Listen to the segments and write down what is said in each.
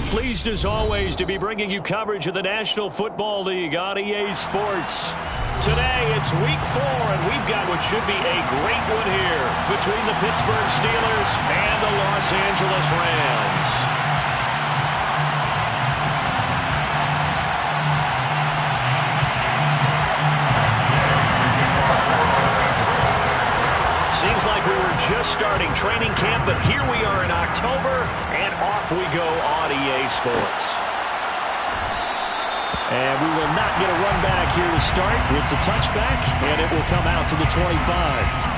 Pleased as always to be bringing you coverage of the National Football League on EA Sports. Today it's week 4 and we've got what should be a great one here between the Pittsburgh Steelers and the Los Angeles Rams. Seems like we were just starting training camp, but here we are in October, and off we go on EA Sports. And we will not get a run back here to start. It's a touchback, and it will come out to the 25.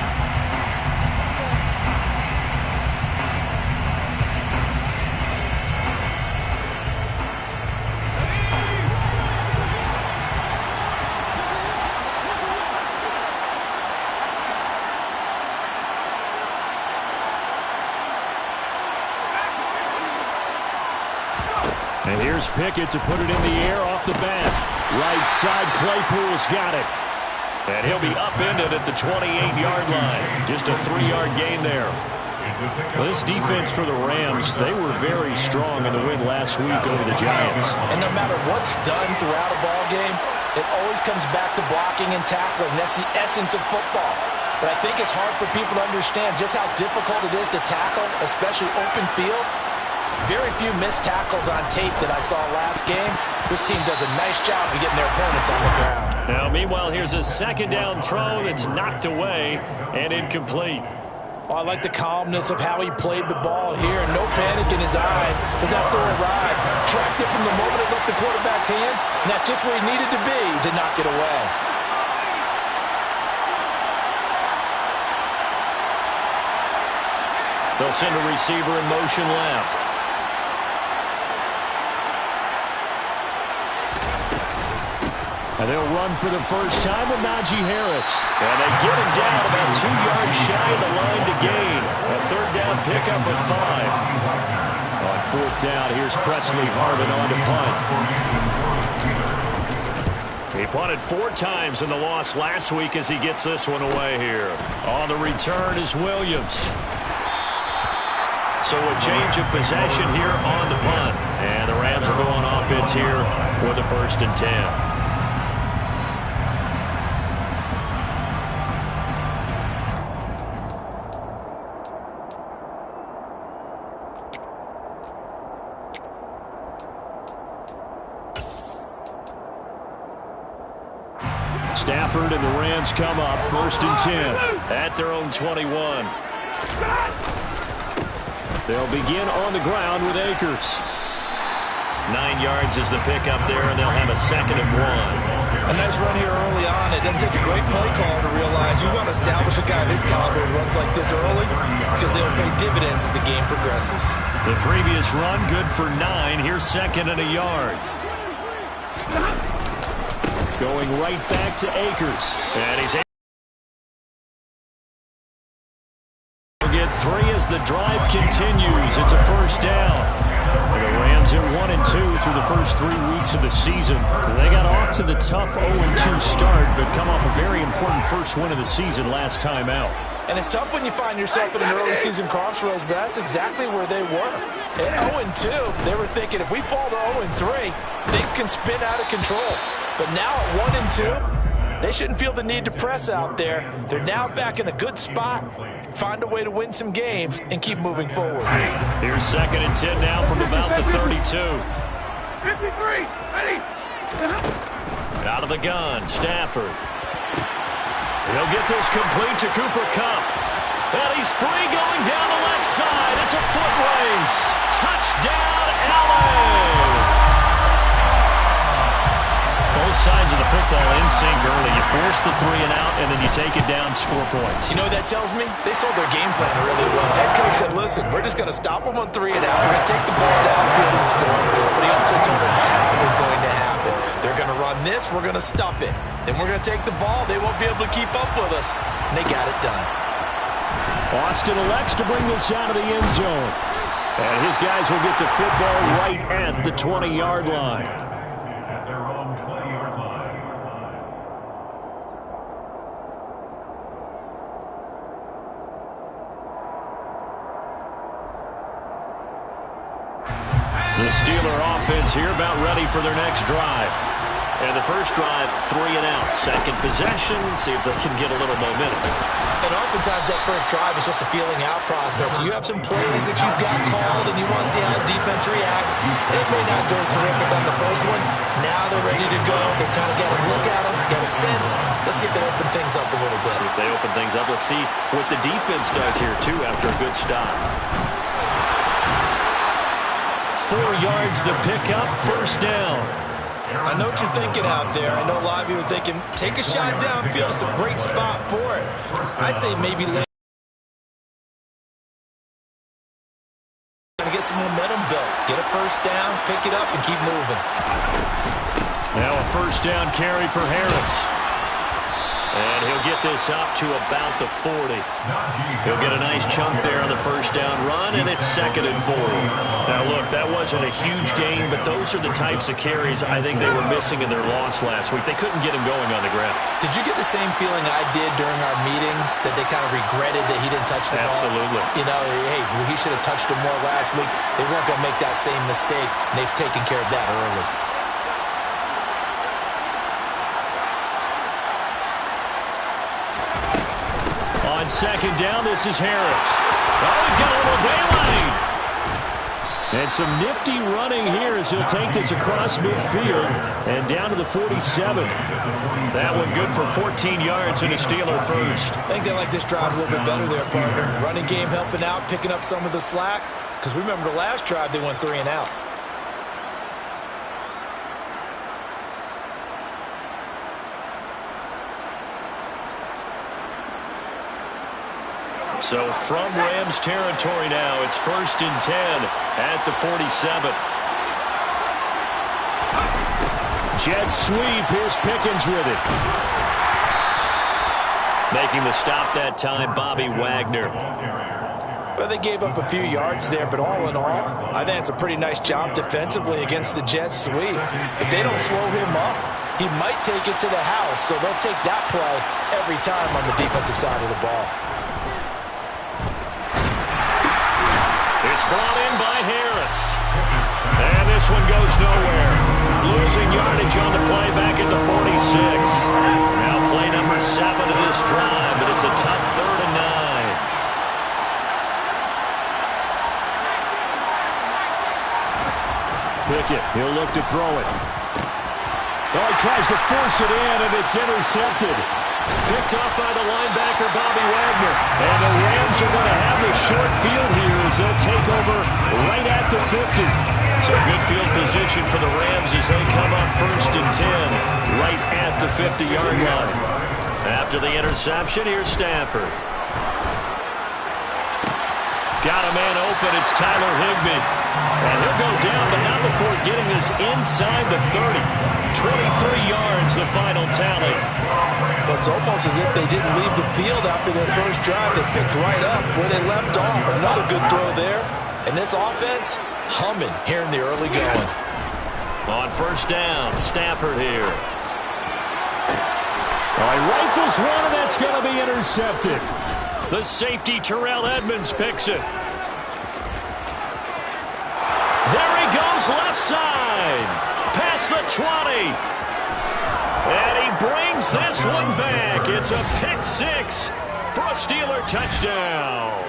And here's Pickett to put it in the air off the bat. Right side, Claypool's got it. And he'll be upended at the 28-yard line. Just a 3-yard gain there. Well, this defense for the Rams, they were very strong in the win last week over the Giants. And no matter what's done throughout a ball game, it always comes back to blocking and tackling. That's the essence of football. But I think it's hard for people to understand just how difficult it is to tackle, especially open field. Very few missed tackles on tape that I saw last game. This team does a nice job of getting their opponents on the ground. Now, meanwhile, here's a second down throw that's knocked away and incomplete. Well, I like the calmness of how he played the ball here. No panic in his eyes as that throw arrived. Tracked it from the moment it left the quarterback's hand, and that's just where he needed to be to knock it away. They'll send a receiver in motion left. And they'll run for the first time with Najee Harris. And they get him down about 2 yards shy of the line to gain. A third down pickup of 5. On fourth down, here's Presley Harvin on to punt. He punted 4 times in the loss last week as he gets this one away here. On the return is Williams. So a change of possession here on the punt. And the Rams will go on offense here with a 1st and 10. Stafford and the Rams come up 1st and 10 at their own 21. They'll begin on the ground with Akers. 9 yards is the pickup there, and they'll have a 2nd and 1. A nice run here early on. It doesn't take a great play caller to realize you want to establish a guy of his caliber who runs like this early because they'll pay dividends as the game progresses. The previous run good for 9. Here's 2nd and a yard. Going right back to Akers. And he's able to get 3 as the drive continues. It's a 1st down. And the Rams at 1-2 through the first 3 weeks of the season. They got off to the tough 0-2 start, but come off a very important first win of the season last time out. And it's tough when you find yourself in an early season crossroads, but that's exactly where they were. At 0-2, they were thinking if we fall to 0-3, things can spin out of control. But now at 1-2, they shouldn't feel the need to press out there. They're now back in a good spot, find a way to win some games, and keep moving forward. Here's 2nd and 10 now from about the 32. 53, ready. Out of the gun, Stafford. He'll get this complete to Cooper Kupp. And he's free going down the left side. It's a foot race. Touchdown, Allen! Both sides of the football in sync early. You force the 3 and out, and then you take it down, score points. You know what that tells me? They sold their game plan really well. Head coach said, listen, we're just going to stop them on 3 and out. We're going to take the ball downfield and score. But he also told them how it was going to happen. They're going to run this. We're going to stop it. Then we're going to take the ball. They won't be able to keep up with us. And they got it done. Austin elects to bring this out of the end zone. And his guys will get the football right at the 20-yard line. The Steeler offense here about ready for their next drive. And the first drive, 3 and out. Second possession, see if they can get a little momentum. And oftentimes that first drive is just a feeling out process. You have some plays that you've got called and you want to see how the defense reacts. It may not go terrific on the first one. Now they're ready to go. They've kind of got a look at them, got a sense. Let's see if they open things up a little bit. See if they open things up. Let's see what the defense does here, too, after a good stop. 4 yards the pickup, first down. I know what you're thinking out there. I know a lot of you are thinking, take a shot downfield. It's a great spot for it. I'd say maybe to get some momentum built. Get a first down, pick it up, and keep moving. Now a first down carry for Harris. And he'll get this up to about the 40. He'll get a nice chunk there on the first down run, and it's 2nd and 4. Now, look, that wasn't a huge gain, but those are the types of carries I think they were missing in their loss last week. They couldn't get him going on the ground. Did you get the same feeling I did during our meetings, that they kind of regretted that he didn't touch the ball? Absolutely. You know, hey, he should have touched him more last week. They weren't going to make that same mistake, and they've taken care of that early. On second down, this is Harris. Oh, he's got a little daylight. And some nifty running here as he'll take this across midfield and down to the 47. That one good for 14 yards and a Steeler first. I think they like this drive a little bit better there, partner. Running game helping out, picking up some of the slack. Because remember the last drive, they went 3 and out. So from Rams territory now, it's 1st and 10 at the 47. Jet sweep, here's Pickens with it. Making the stop that time, Bobby Wagner. Well, they gave up a few yards there, but all in all, I think it's a pretty nice job defensively against the jet sweep. If they don't slow him up, he might take it to the house, so they'll take that play every time on the defensive side of the ball. It's brought in by Harris. And this one goes nowhere. Losing yardage on the play back at the 46. Now play number 7 of this drive, but it's a tough 3rd and 9. Pickett, he'll look to throw it. Oh, he tries to force it in, and it's intercepted. Picked up by the linebacker, Bobby Wagner. And the Rams are going to have the short field here as they'll take over right at the 50. So good field position for the Rams as they come up 1st and 10 right at the 50-yard line. After the interception, here's Stafford. Got a man open. It's Tyler Higbee. And he'll go down, but not before getting this inside the 30. 23 yards, the final tally. Well, it's almost as if they didn't leave the field after their first drive. They picked right up where they left off. Another good throw there. And this offense, humming here in the early going. On first down, Stafford here. All right, rifles one, and that's going to be intercepted. The safety, Terrell Edmonds, picks it. There he goes, left side. Past the 20. And he brings this one back. It's a pick 6 for a Steeler touchdown.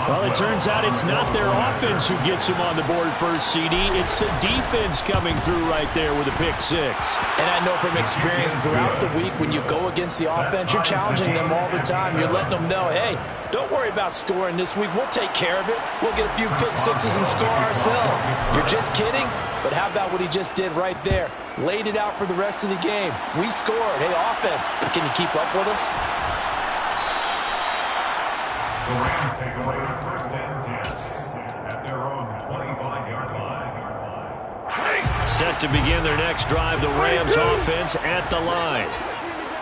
Well, it turns out it's not their offense who gets him on the board first, CD. It's the defense coming through right there with a pick 6. And I know from experience throughout the week, when you go against the offense, you're challenging them all the time. You're letting them know, hey, don't worry about scoring this week. We'll take care of it. We'll get a few pick 6s and score ourselves. You're just kidding? But how about what he just did right there? Laid it out for the rest of the game. We scored. Hey, offense, can you keep up with us? The Rams take away the 1st and 10 at their own 25-yard line. Set to begin their next drive, the Rams offense at the line.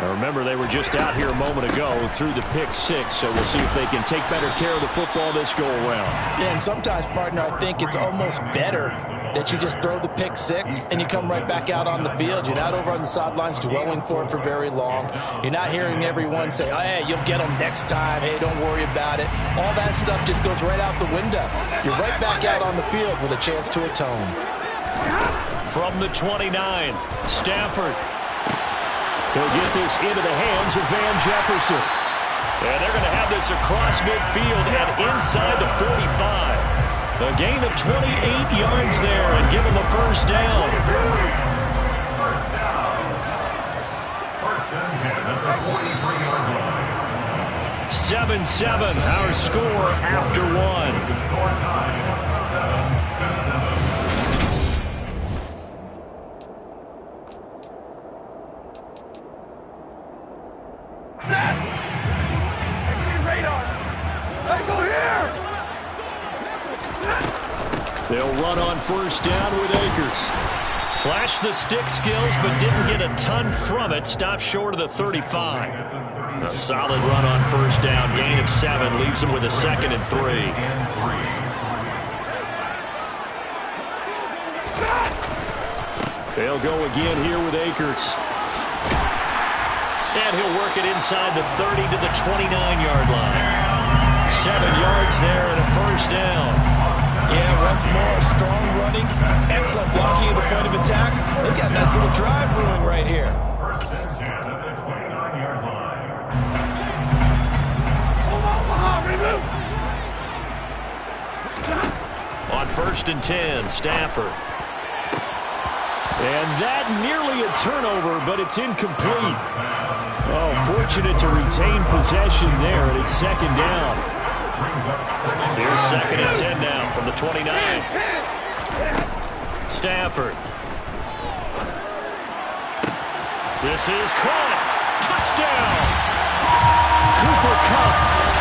Now remember, they were just out here a moment ago through the pick six, so we'll see if they can take better care of the football this go-around. Yeah, and sometimes, partner, I think it's almost better that you just throw the pick six and you come right back out on the field. You're not over on the sidelines dwelling for it for very long. You're not hearing everyone say, oh, hey, you'll get them next time. Hey, don't worry about it. All that stuff just goes right out the window. You're right back out on the field with a chance to atone. From the 29, Stafford. He'll get this into the hands of Van Jefferson. And they're going to have this across midfield and inside the 45. A gain of 28 yards there and give him a first down. First down. First and 10 at the 43-yard line. 7-7, our score after one. Score time, 7-7. They'll run on first down with Akers. Flashed the stick skills, but didn't get a ton from it. Stopped short of the 35. A solid run on first down. Gain of 7 leaves them with a 2nd and 3. They'll go again here with Akers. And he'll work it inside the 30 to the 29-yard line. 7 yards there and a first down. Yeah, once more, strong running, excellent blocking at the point of attack. They've got a nice little drive brewing right here. First and 10 at the 29-yard line. On first and 10, Stafford. And that nearly a turnover, but it's incomplete. Oh, fortunate to retain possession there, and it's 2nd down. Here's 2nd and 10 now from the 29. Stafford. This is caught. Touchdown. Cooper Kupp.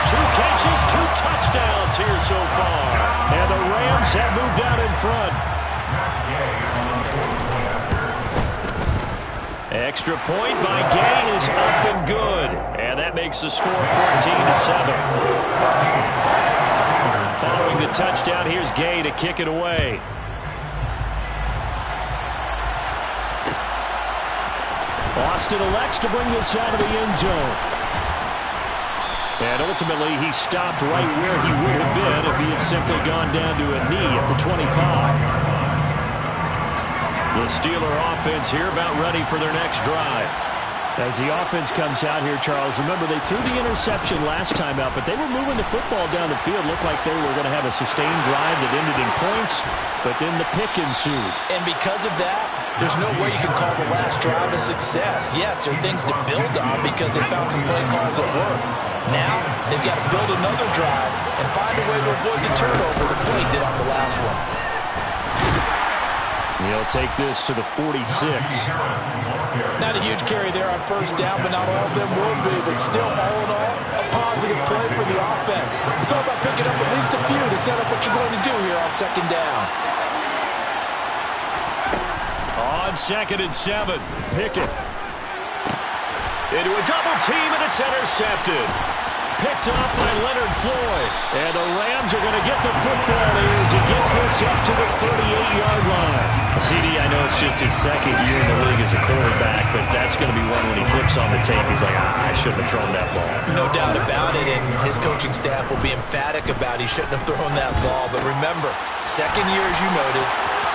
2 catches, 2 touchdowns here so far. And the Rams have moved out in front. Extra point by Gay is up and good. And that makes the score 14-7. Following the touchdown, here's Gay to kick it away. Austin elects to bring this out of the end zone. And ultimately, he stopped right where he would have been if he had simply gone down to a knee at the 25. The Steeler offense here about ready for their next drive. As the offense comes out here, Charles, remember they threw the interception last time out, but they were moving the football down the field. Looked like they were going to have a sustained drive that ended in points, but then the pick ensued. And because of that, there's no way you can call the last drive a success. Yes, there are things to build on because they found some play calls that work. Now, they've got to build another drive and find a way to avoid the turnover the play did on the last one. He'll take this to the 46. Not a huge carry there on first down, but not all of them will be. But still, all in all, a positive play for the offense. It's all about picking up at least a few to set up what you're going to do here on 2nd down. On 2nd and 7, Pickett. Into a double team, and it's intercepted. Picked up by Leonard Floyd. And the Rams are going to get the football here as he gets this up to the 38-yard line. CD, I know it's just his 2nd year in the league as a quarterback, but that's going to be one when he flips on the tape. He's like, I shouldn't have thrown that ball. No doubt about it, and his coaching staff will be emphatic about he shouldn't have thrown that ball. But remember, 2nd year, as you noted,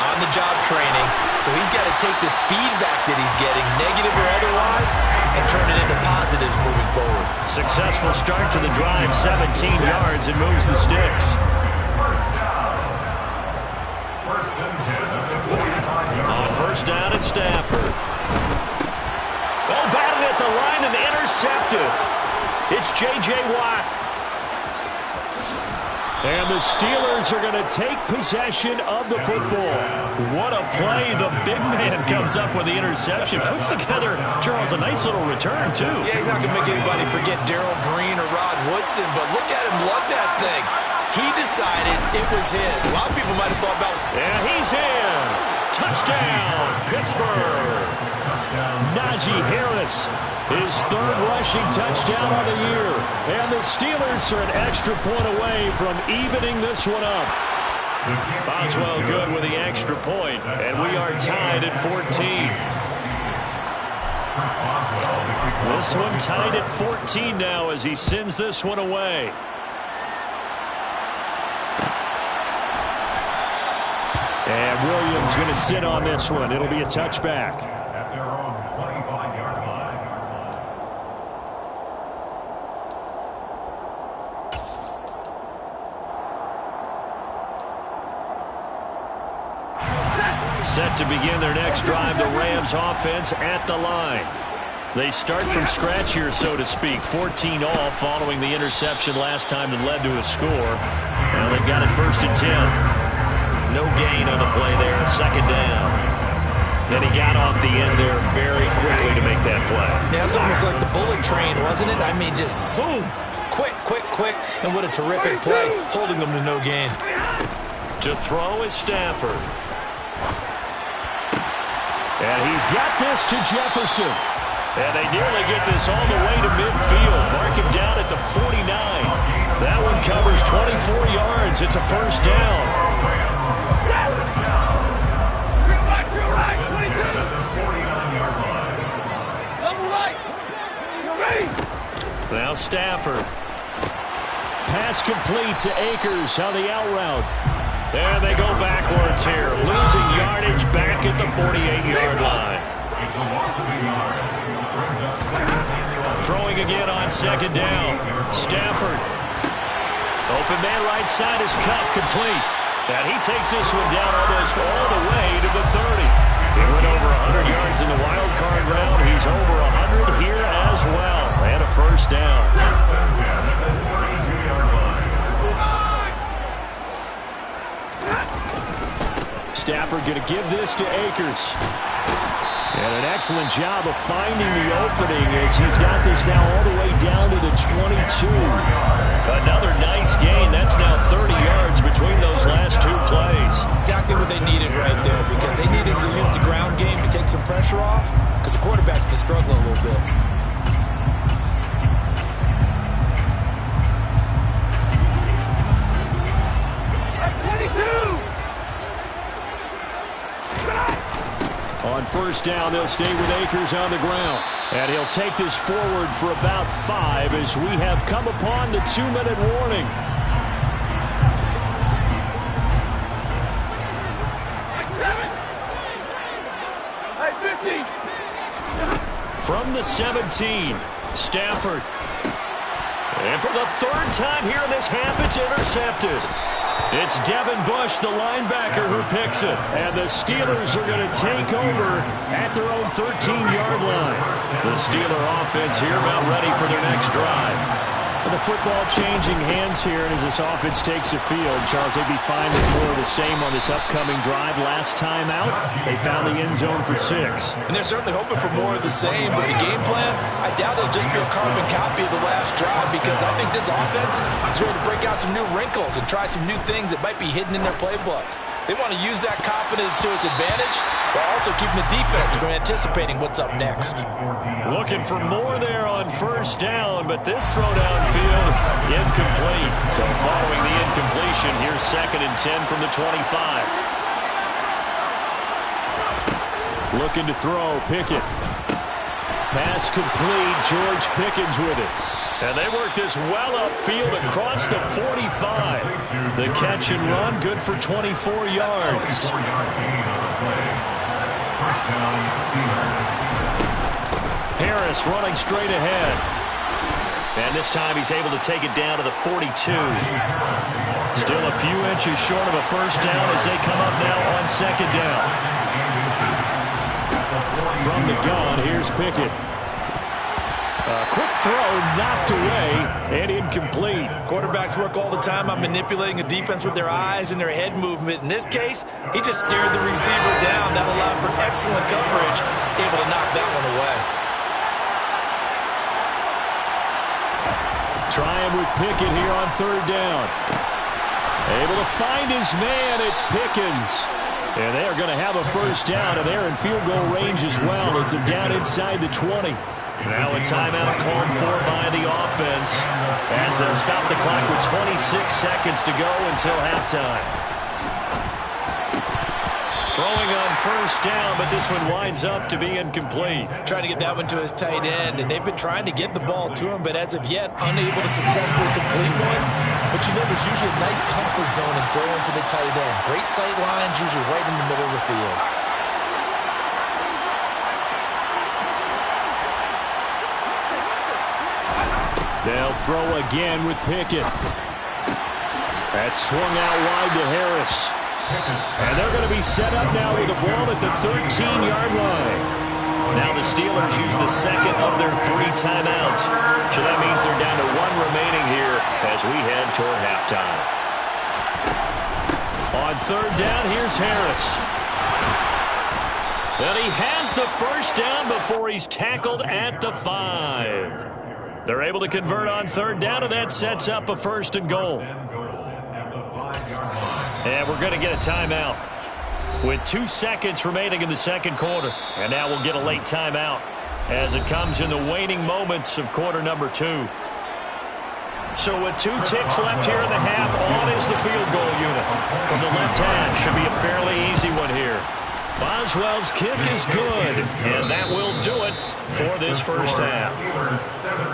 on-the-job training, so he's got to take this feedback that he's getting, negative or otherwise, and turn it into positives moving forward. Successful start to the drive, 17 yards, and moves the sticks. On first down at Stafford. Oh, batted at the line and intercepted. It's J.J. Watt. And the Steelers are going to take possession of the football. What a play. The big man comes up with the interception. Puts together, Charles, a nice little return, too. Yeah, he's not going to make anybody forget Darrell Green or Rod Woodson, but look at him lug that thing. He decided it was his. A lot of people might have thought about... And he's in. Touchdown, Pittsburgh. Najee Harris, his third rushing touchdown of the year. And the Steelers are an extra point away from evening this one up. Boswell good with the extra point, and we are tied at 14. This one tied at 14 now as he sends this one away. And Williams going to sit on this one. It'll be a touchback. At their own 25-yard line. Set to begin their next drive, the Rams offense at the line. They start from scratch here, so to speak. 14 all following the interception last time that led to a score. Now they've got it 1st and 10. No gain on the play there, second down. Then he got off the end there very quickly to make that play. Yeah, it was almost like the bullet train, wasn't it? I mean, just zoom, quick, and what a terrific play, holding them to no gain. To throw is Stafford. And he's got this to Jefferson. And they nearly get this all the way to midfield. Mark it down at the 49. That one covers 24 yards. It's a first down. Now Stafford. Pass complete to Akers on the out route. And they go backwards here. Losing yardage back at the 48-yard line. Throwing again on second down. Stafford. Open man right side is cut complete. And he takes this one down almost all the way to the 30. He went over 100 yards in the wild card round. He's over 100 here as well. And a first down. Stafford going to give this to Akers. And an excellent job of finding the opening as he's got this now all the way down to the 22. Another nice gain. That's now 30 yards between those last two plays. Exactly what they needed right there, because they needed to use the ground game to take some pressure off, because the quarterback's been struggling a little bit. On first down, they'll stay with Akers on the ground. And he'll take this forward for about 5 as we have come upon the 2-minute warning. From the 17, Stafford. And for the third time here in this half, it's intercepted. It's Devin Bush, the linebacker, who picks it. And the Steelers are going to take over at their own 13-yard line. The Steeler offense here about ready for their next drive. And the football changing hands here as this offense takes the field. Charles, they'd be fine with more of the same on this upcoming drive. Last time out, they found the end zone for 6. And they're certainly hoping for more of the same, but the game plan, I doubt it'll just be a carbon copy of the last drive, because I think this offense is ready to break out some new wrinkles and try some new things that might be hidden in their playbook. They want to use that confidence to its advantage, while also keeping the defense from anticipating what's up next. Looking for more there on first down, but this throw downfield, incomplete. So following the incompletion, here's 2nd and 10 from the 25. Looking to throw, Pickett. Pass complete, George Pickens with it. And they work this well upfield across the 45. The catch and run, good for 24 yards. Harris running straight ahead. And this time he's able to take it down to the 42. Still a few inches short of a first down as they come up now on second down. From the gun, here's Pickett. A quick throw knocked away and incomplete. Quarterbacks work all the time on manipulating a defense with their eyes and their head movement. In this case, he just steered the receiver down. That allowed for excellent coverage, able to knock that one away. Trying with Pickett here on third down. Able to find his man. It's Pickens. And they are going to have a first down, and they're in field goal range as well as they're down inside the 20. Now a timeout called for by the offense as they'll stop the clock with 26 seconds to go until halftime. Throwing on first down, but this one winds up to be incomplete. Trying to get that one to his tight end, and they've been trying to get the ball to him, but as of yet, unable to successfully complete one. But you know, there's usually a nice comfort zone in throwing to the tight end. Great sight lines, usually right in the middle of the field. They'll throw again with Pickett. That's swung out wide to Harris. And they're going to be set up now with the ball at the 13-yard line. Now the Steelers use the second of their 3 timeouts. So that means they're down to 1 remaining here as we head toward halftime. On third down, here's Harris. And he has the first down before he's tackled at the 5. They're able to convert on third down, and that sets up a first and goal. And we're going to get a timeout with 2 seconds remaining in the second quarter. And now we'll get a late timeout as it comes in the waning moments of quarter number 2. So with 2 ticks left here in the half, on is the field goal unit. From the left hash, should be a fairly easy one here. Boswell's kick is good, and that will do it for this first half.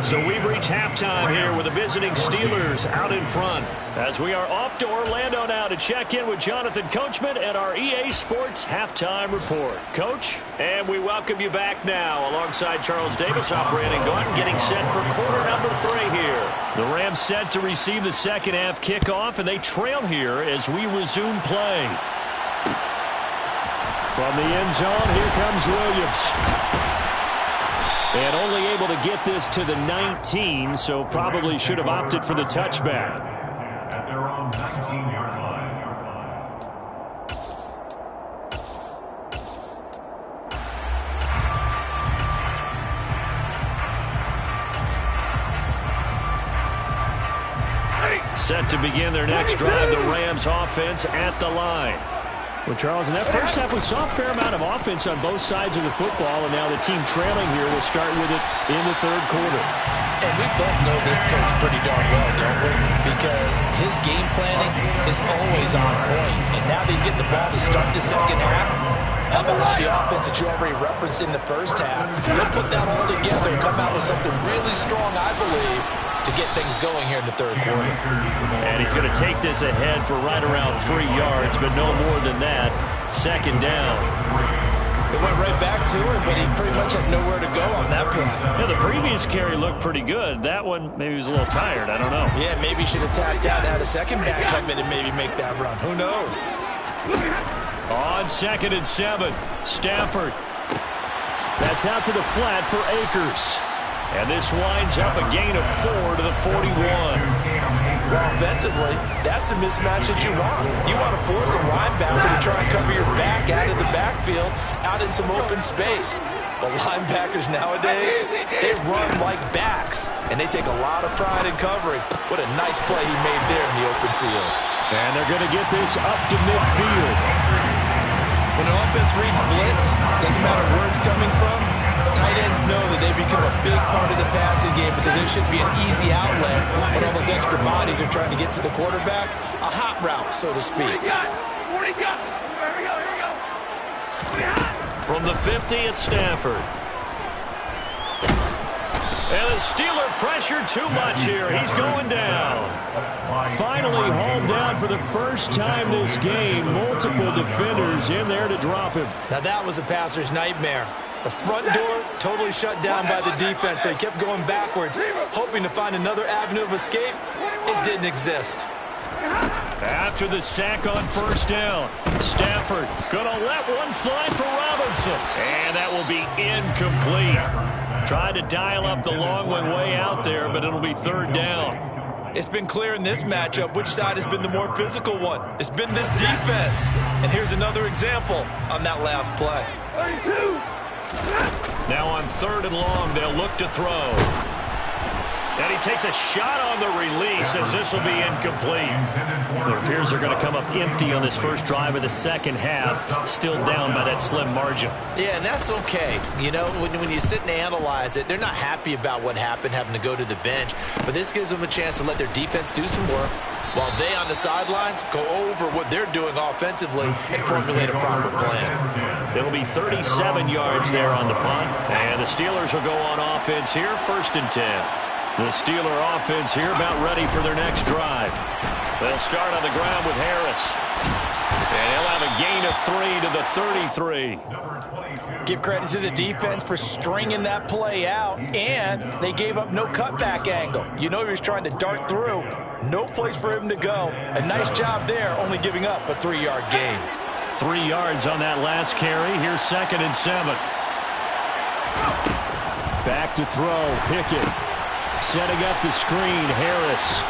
So we've reached halftime here with the visiting Steelers out in front as we are off to Orlando now to check in with Jonathan Coachman and our EA Sports Halftime Report. Coach, and we welcome you back now alongside Charles Davis. I'm Brandon Gordon getting set for quarter number 3 here. The Rams set to receive the second half kickoff, and they trail here as we resume play. From the end zone, here comes Williams. And only able to get this to the 19, so probably should have opted for the touchback. At their own 19-yard line. Set to begin their next drive, the Rams offense at the line. Well, Charles, in that first half, we saw a fair amount of offense on both sides of the football, and now the team trailing here will start with it in the third quarter. And we both know this coach pretty darn well, don't we? Because his game planning is always on point. And now that he's getting the ball to start the second half, how about the offense that you already referenced in the first half? They'll put that all together and come out with something really strong, I believe, to get things going here in the third quarter. And he's going to take this ahead for right around 3 yards, but no more than that. Second down. They went right back to him, but he pretty much had nowhere to go on that play. Yeah, the previous carry looked pretty good. That one, maybe he was a little tired. I don't know. Yeah, maybe he should have tapped out and had a second back come in and maybe make that run. Who knows? On 2nd and 7, Stafford. That's out to the flat for Akers. And this winds up a gain of 4 to the 41. Well, offensively, that's the mismatch that you want. You want to force a linebacker to try and cover your back out of the backfield, out in some open space. But linebackers nowadays, they run like backs, and they take a lot of pride in covering. What a nice play he made there in the open field. And they're going to get this up to midfield. When an offense reads blitz, doesn't matter where it's coming from, tight ends know that they become a big part of the passing game because there should be an easy outlet when all those extra bodies are trying to get to the quarterback. A hot route, so to speak. From the 50 at Stafford. And the Steeler pressure too much here. He's going down. Finally hauled down for the first time this game. Multiple defenders in there to drop him. Now that was a passer's nightmare. The front door totally shut down by the defense, so he kept going backwards, hoping to find another avenue of escape. It didn't exist. After the sack on first down, Stafford gonna let one fly for Robinson. And that will be incomplete. Tried to dial up the long one way out there, but it'll be third down. It's been clear in this matchup which side has been the more physical one. It's been this defense. And here's another example on that last play. Now on 3rd and long, they'll look to throw. And he takes a shot on the release as this will be incomplete. It appears they're going to come up empty on this first drive of the second half, still down by that slim margin. Yeah, and that's okay. You know, when you sit and analyze it, they're not happy about what happened, having to go to the bench. But this gives them a chance to let their defense do some work while they on the sidelines go over what they're doing offensively and formulate a proper plan. It'll be 37 yards there on the punt. And the Steelers will go on offense here, 1st and 10. The Steeler offense here about ready for their next drive. They'll start on the ground with Harris. And he'll have a gain of 3 to the 33. Give credit to the defense for stringing that play out, and they gave up no cutback angle. You know he was trying to dart through. No place for him to go. A nice job there, only giving up a 3-yard gain. 3 yards on that last carry. Here's 2nd and 7. Back to throw. Pickett. Setting up the screen, Harris.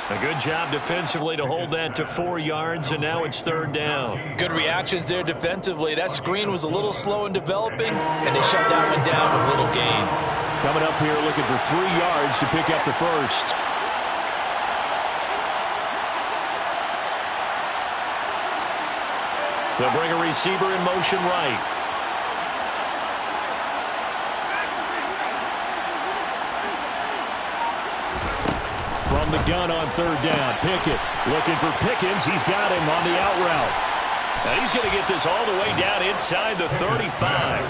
A good job defensively to hold that to 4 yards, and now it's 3rd down. Good reactions there defensively. That screen was a little slow in developing, and they shut that one down with little gain. Coming up here looking for 3 yards to pick up the first. They'll bring a receiver in motion right. From the gun on 3rd down, Pickett looking for Pickens. He's got him on the out route. And he's going to get this all the way down inside the 35.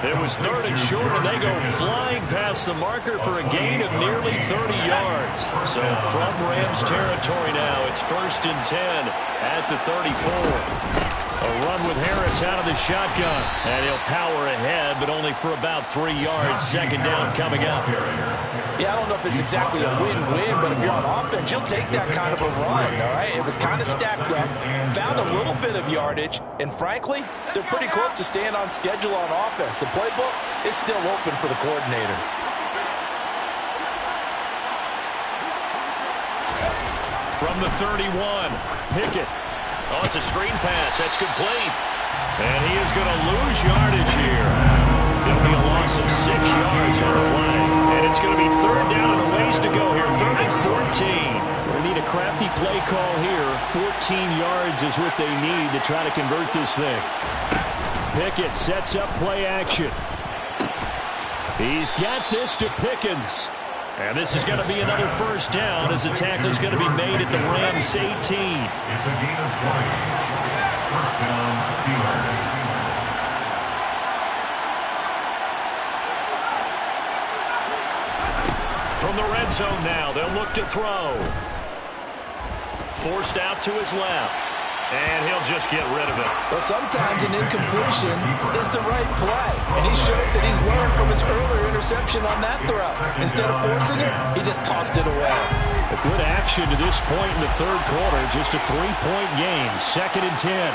It was 3rd and short, and they go flying past the marker for a gain of nearly 30 yards. So from Rams territory now, it's 1st and 10 at the 34. A run with Harris out of the shotgun. And he'll power ahead, but only for about 3 yards. 2nd down coming up. Yeah, I don't know if it's exactly a win-win, but if you're on offense, you'll take that kind of a run, all right? It was kind of stacked up, found a little bit of yardage, and frankly, they're pretty close to staying on schedule on offense. The playbook is still open for the coordinator. From the 31, Pickett. Oh, it's a screen pass. That's complete. And he is going to lose yardage here. It'll be a loss of 6 yards on the play. And it's going to be 3rd down and a ways to go here. 3rd and 14. We'll need a crafty play call here. 14 yards is what they need to try to convert this thing. Pickett sets up play action. He's got this to Pickens. And this is going to be another 1st down as the tackle is going to be made at the Rams 18. It's a gain of 20. 1st down, Steelers. From the red zone now, they'll look to throw. Forced out to his left. And he'll just get rid of it. Well, sometimes an incompletion is the right play. And he showed that he's learned from his earlier interception on that throw. Instead of forcing it, he just tossed it away. A good action to this point in the 3rd quarter. Just a 3-point game. 2nd and 10.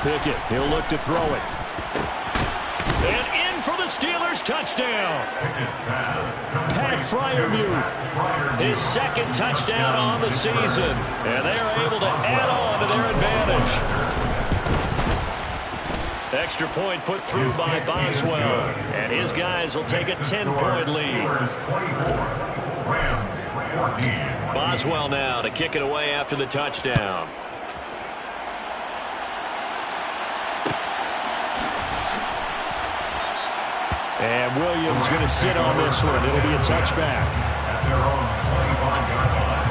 Pickett, he'll look to throw it. And in for the Steelers touchdown. Pat Freiermuth, his 2nd touchdown on the season. And they are able to add on to their advantage. Extra point put through by Boswell. And his guys will take a 10-point lead. Boswell now to kick it away after the touchdown. And Williams going to sit on this one. It'll be a touchback. At their own 25-yard line.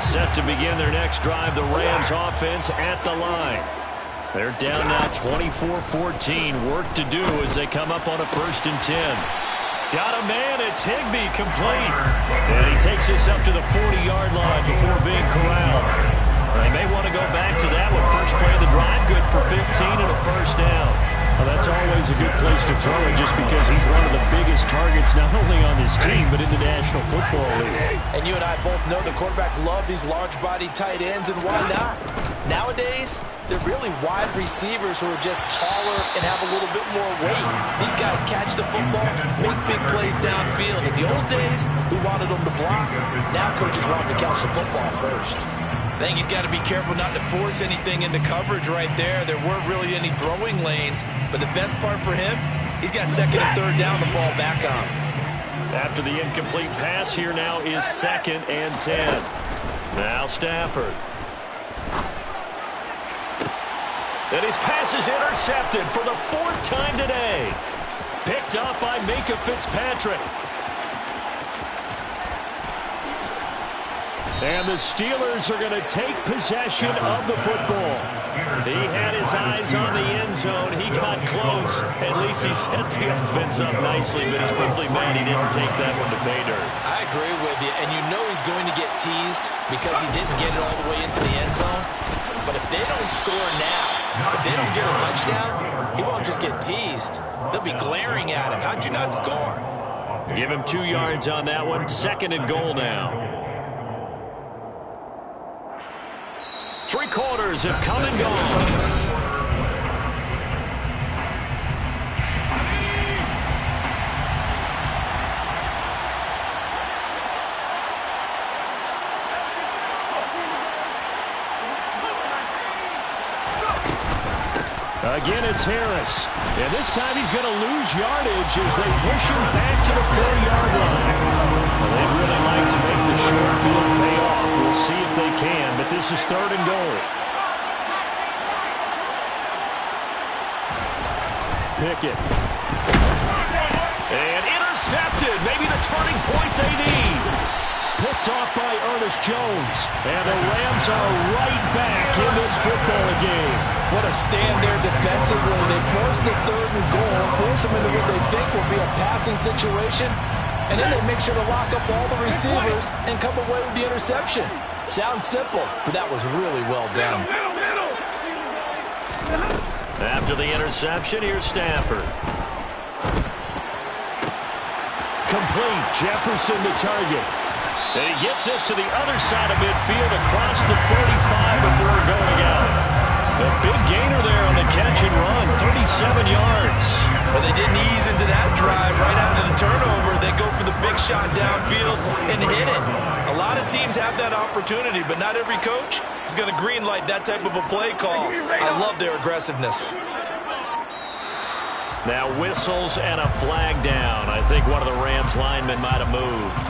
Set to begin their next drive, the Rams offense at the line. They're down now 24-14. Work to do as they come up on a 1st and 10. Got a man, it's Higbee, complete. And he takes this up to the 40-yard line before being corralled. They may want to go back to that one. First play of the drive, good for 15 and a 1st down. Well, that's always a good place to throw it just because he's one of the biggest targets not only on this team but in the National Football League. And you and I both know the quarterbacks love these large-bodied tight ends, and why not? Nowadays, they're really wide receivers who are just taller and have a little bit more weight. These guys catch the football, make big plays downfield. In the old days, we wanted them to block. Now coaches want them to catch the football first. I think he's got to be careful not to force anything into coverage right there. There weren't really any throwing lanes, but the best part for him, he's got second and third down to fall back on. After the incomplete pass, here now is 2nd and 10. Now Stafford. And his pass is intercepted for the 4th time today. Picked up by Minkah Fitzpatrick. And the Steelers are going to take possession of the football. He had his eyes on the end zone. He got close. At least he set the offense up nicely, but he's probably mad he didn't take that one to pay dirt. I agree with you, and you know he's going to get teased because he didn't get it all the way into the end zone. But if they don't score now, if they don't get a touchdown, he won't just get teased. They'll be glaring at him. How'd you not score? Give him 2 yards on that one. 2nd and goal now. 3 quarters have come and gone. Again, it's Harris. And this time he's going to lose yardage as they push him back to the 4-yard line. Well, they'd really like to make the short field pay off. We'll see if they can, but this is 3rd and goal. Pickett. And intercepted. Maybe the turning point they need. Picked off by Ernest Jones. And the Rams are right back in this football game. What a stand there defensively. They force the 3rd and goal, force them into what they think will be a passing situation, and then they make sure to lock up all the receivers and come away with the interception. Sounds simple, but that was really well done. After the interception, here's Stafford. Complete. Jefferson the target. And he gets us to the other side of midfield across the 45 before going out. A big gainer there on the catch and run, 37 yards. But they didn't ease into that drive right out of the turnover. They go for the big shot downfield and hit it. A lot of teams have that opportunity, but not every coach is going to greenlight that type of a play call. I love their aggressiveness. Now whistles and a flag down. I think one of the Rams linemen might have moved.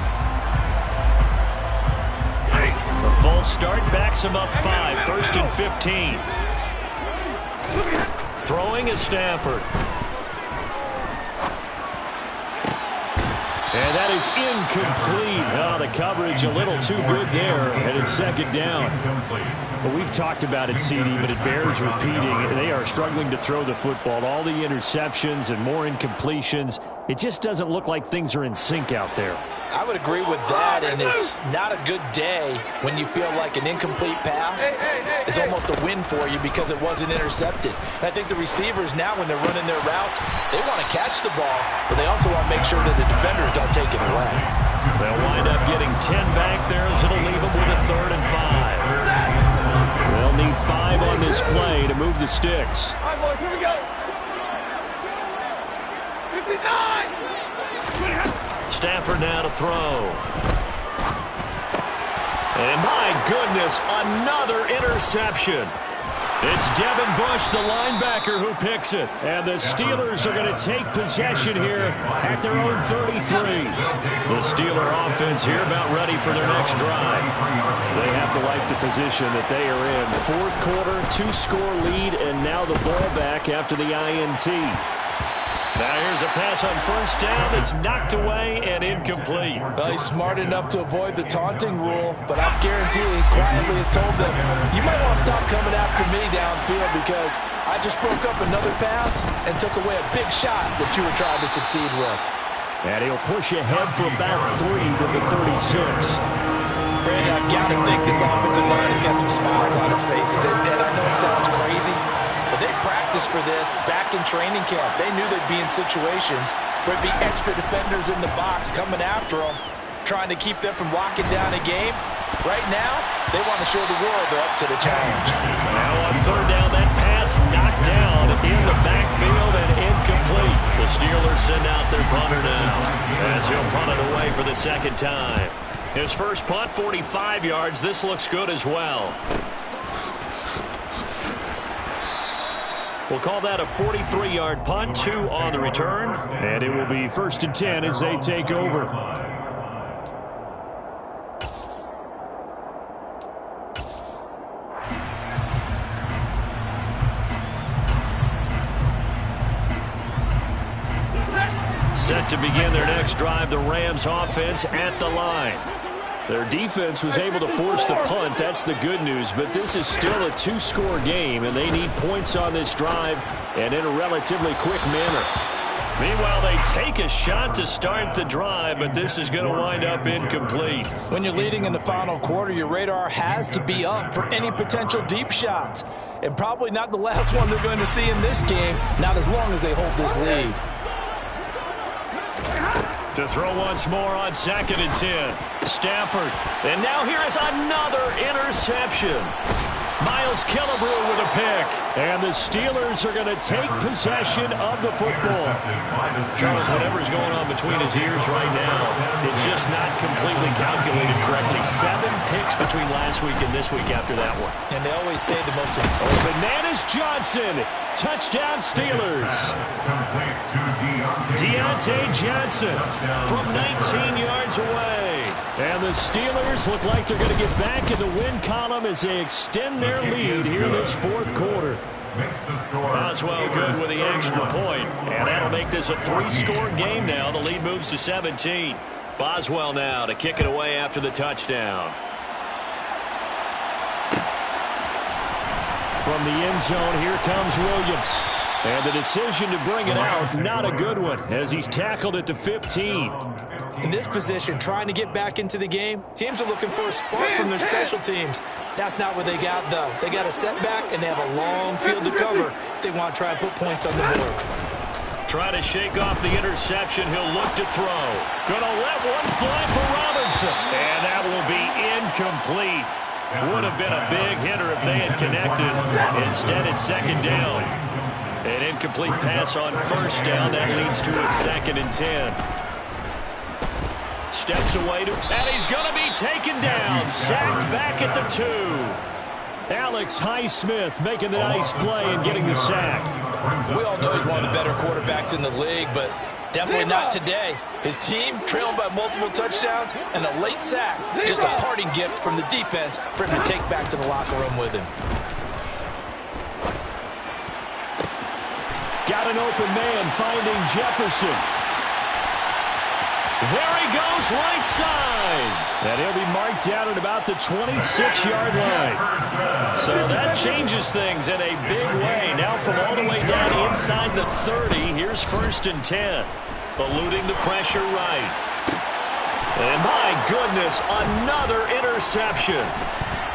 A full start backs him up 5, 1st and 15. Throwing is Stafford. And that is incomplete. Oh, the coverage a little too good there, and it's 2nd down. Well, we've talked about it, CD, but it bears repeating. They are struggling to throw the football. All the interceptions and more incompletions. It just doesn't look like things are in sync out there. I would agree with that, and it's not a good day when you feel like an incomplete pass is almost a win for you because it wasn't intercepted. And I think the receivers now, when they're running their routes, they want to catch the ball, but they also want to make sure that the defenders don't take it away. They'll wind up getting 10 back there as it'll leave them with a 3rd and 5. They'll need 5 on this play to move the sticks. All right, boys, here we go. 59! Stafford now to throw. And my goodness, another interception. It's Devin Bush, the linebacker, who picks it. And the Steelers are going to take possession here at their own 33. The Steeler offense here about ready for their next drive. They have to like the position that they are in. 4th quarter, 2-score lead, and now the ball back after the INT. Now here's a pass on 1st down that's knocked away and incomplete. Well, he's smart enough to avoid the taunting rule, but I guarantee he quietly has told them, you might want to stop coming after me downfield because I just broke up another pass and took away a big shot that you were trying to succeed with. And he'll push ahead for about 3 to the 36. Brandon, I've got to think this offensive line has got some smiles on its faces, and I know it sounds crazy, but they practiced for this back in training camp. They knew they'd be in situations where there'd be extra defenders in the box coming after them, trying to keep them from locking down a game. Right now, they want to show the world they're up to the challenge. Now on 3rd down, that pass knocked down in the backfield and incomplete. The Steelers send out their punter now as he'll punt it away for the 2nd time. His first punt, 45 yards. This looks good as well. We'll call that a 43-yard punt, 2 on the return. And it will be 1st and 10 as they take over. Set to begin their next drive, the Rams offense at the line. Their defense was able to force the punt. That's the good news. But this is still a 2-score game, and they need points on this drive and in a relatively quick manner. Meanwhile, they take a shot to start the drive, but this is going to wind up incomplete. When you're leading in the final quarter, your radar has to be up for any potential deep shots. And probably not the last one they're going to see in this game, not as long as they hold this lead. To throw once more on 2nd and 10. Stafford. And now here is another interception. Miles Killebrew with a pick. And the Steelers are going to take possession of the football. Charles, whatever's going on between his ears right now, it's just not completely calculated correctly. 7 picks between last week and this week after that one. And they always say the most important. Oh, Bananas Johnson. Touchdown Steelers. Deontay Johnson from 19 yards away. And the Steelers look like they're going to get back in the win column as they extend their lead here this 4th quarter. Boswell good with the extra point. And that'll make this a 3-score game now. The lead moves to 17. Boswell now to kick it away after the touchdown. From the end zone, here comes Williams. And the decision to bring it out, not a good one, as he's tackled at the 15. In this position, trying to get back into the game, teams are looking for a spark from their special teams. That's not what they got, though. They got a setback, and they have a long field to cover if they want to try and put points on the board. Try to shake off the interception. He'll look to throw. Gonna let one fly for Robinson. And that will be incomplete. Would have been a big hitter if they had connected. Instead, it's 2nd down. An incomplete pass on 1st down. That leads to a 2nd and 10. Steps away, and he's going to be taken down. Sacked back at the 2. Alex Highsmith making the nice play and getting the sack. We all know he's one of the better quarterbacks in the league, but definitely not today. His team trailing by multiple touchdowns and a late sack. Just a parting gift from the defense for him to take back to the locker room with him. Got an open man finding Jefferson. There he goes right side. And he'll be marked down at about the 26-yard line. So that changes things in a big way. Now from all the way down inside the 30, here's 1st and 10. Eluding the pressure right. And my goodness, another interception.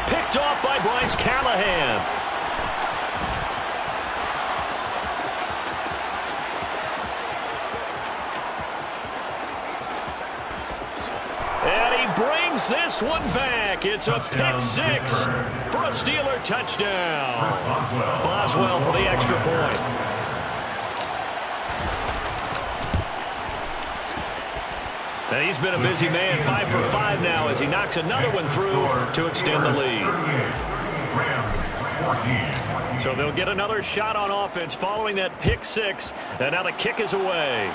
Picked off by Bryce Callahan. Brings this one back. It's a pick 6 for a Steeler touchdown. Boswell for the extra point. And he's been a busy man, 5 for 5 now as he knocks another one through to extend the lead. So they'll get another shot on offense following that pick 6. And now the kick is away.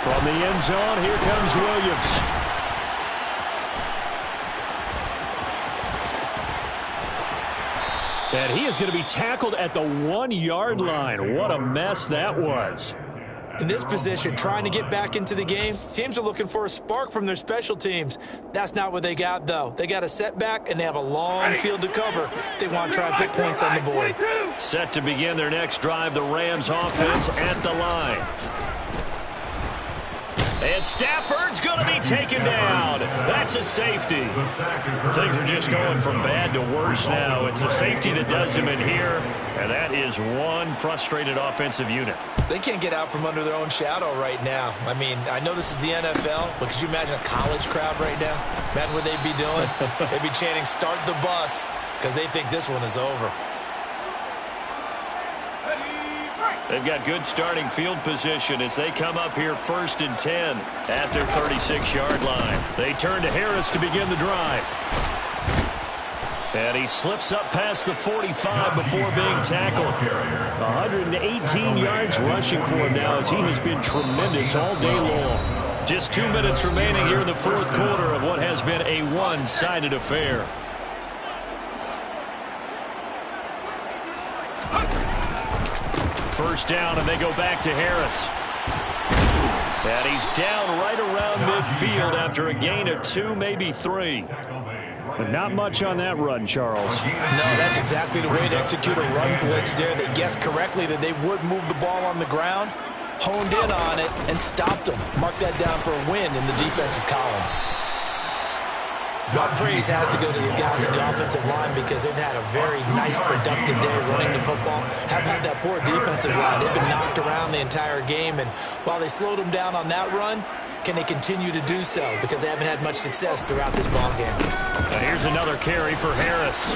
From the end zone, here comes Williams. And he is going to be tackled at the 1-yard line. What a mess that was. In this position, trying to get back into the game, teams are looking for a spark from their special teams. That's not what they got, though. They got a setback, and they have a long field to cover if they want to try and put points on the board. Set to begin their next drive, the Rams offense at the line. And Stafford's going to be taken down. That's a safety. Things are just going from bad to worse now. It's a safety that does him in here, and that is one frustrated offensive unit. They can't get out from under their own shadow right now. I mean, I know this is the NFL, but could you imagine a college crowd right now? Imagine what they'd be doing. They'd be chanting, "Start the bus," because they think this one is over. They've got good starting field position as they come up here 1st and 10 at their 36-yard line. They turn to Harris to begin the drive. And he slips up past the 45 before being tackled. 118 yards rushing for him now as he has been tremendous all day long. Just 2 minutes remaining here in the fourth quarter of what has been a one-sided affair. First down, and they go back to Harris. And he's down right around midfield after a gain of 2, maybe 3. But not much on that run, Charles. No, that's exactly the way to execute a run blitz there. They guessed correctly that they would move the ball on the ground, honed in on it, and stopped them. Mark that down for a win in the defense's column. Well, praise has to go to the guys on the offensive line because they've had a very nice, productive day running the football. How about that poor defensive line? They've been knocked around the entire game, and while they slowed them down on that run, can they continue to do so? Because they haven't had much success throughout this ball game. Now here's another carry for Harris.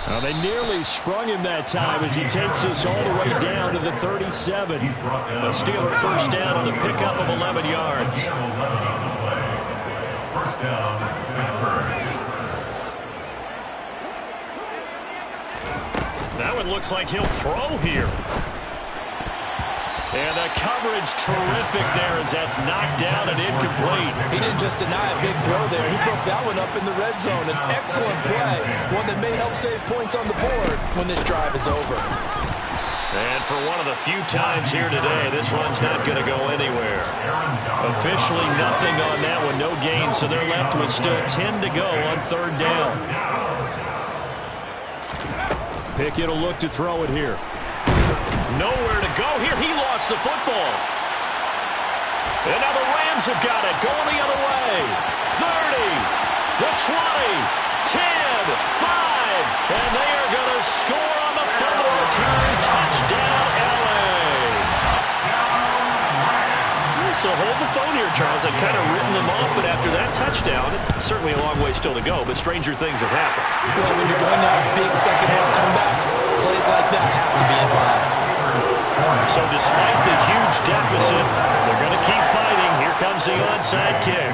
Well, they nearly sprung him that time as he takes us all the way down to the 37. A Steeler first down on the pickup of 11 yards. First down, Pittsburgh. That one looks like he'll throw here. And the coverage terrific there as that's knocked down and incomplete. He didn't just deny a big throw there. He broke that one up in the red zone. An excellent play. One that may help save points on the board when this drive is over. And for one of the few times here today, this run's not going to go anywhere. Officially nothing on that one, no gain, so they're left with still 10 to go on third down. Pickett will look to throw it here. Nowhere to go here. He lost the football. And now the Rams have got it. Going the other way. 30, the 20, 10, 5. And they are going to score on the fumble return. Touchdown, LA. So hold the phone here, Charles. I've kind of written them off, but after that touchdown, certainly a long way still to go, but stranger things have happened. Well, when you're going to have big second-half comebacks, plays like that have to be involved. So despite the huge deficit, they're going to keep fighting. Here comes the onside kick.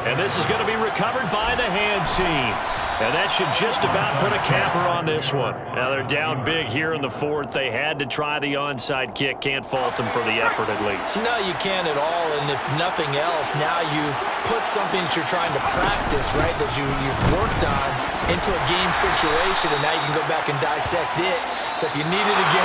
And this is going to be recovered by the hands team. And that should just about put a capper on this one. Now they're down big here in the fourth. They had to try the onside kick. Can't fault them for the effort at least. No, you can't at all. And if nothing else, now you've put something that you're trying to practice, right, that you've worked on into a game situation, and now you can go back and dissect it. So if you need it again,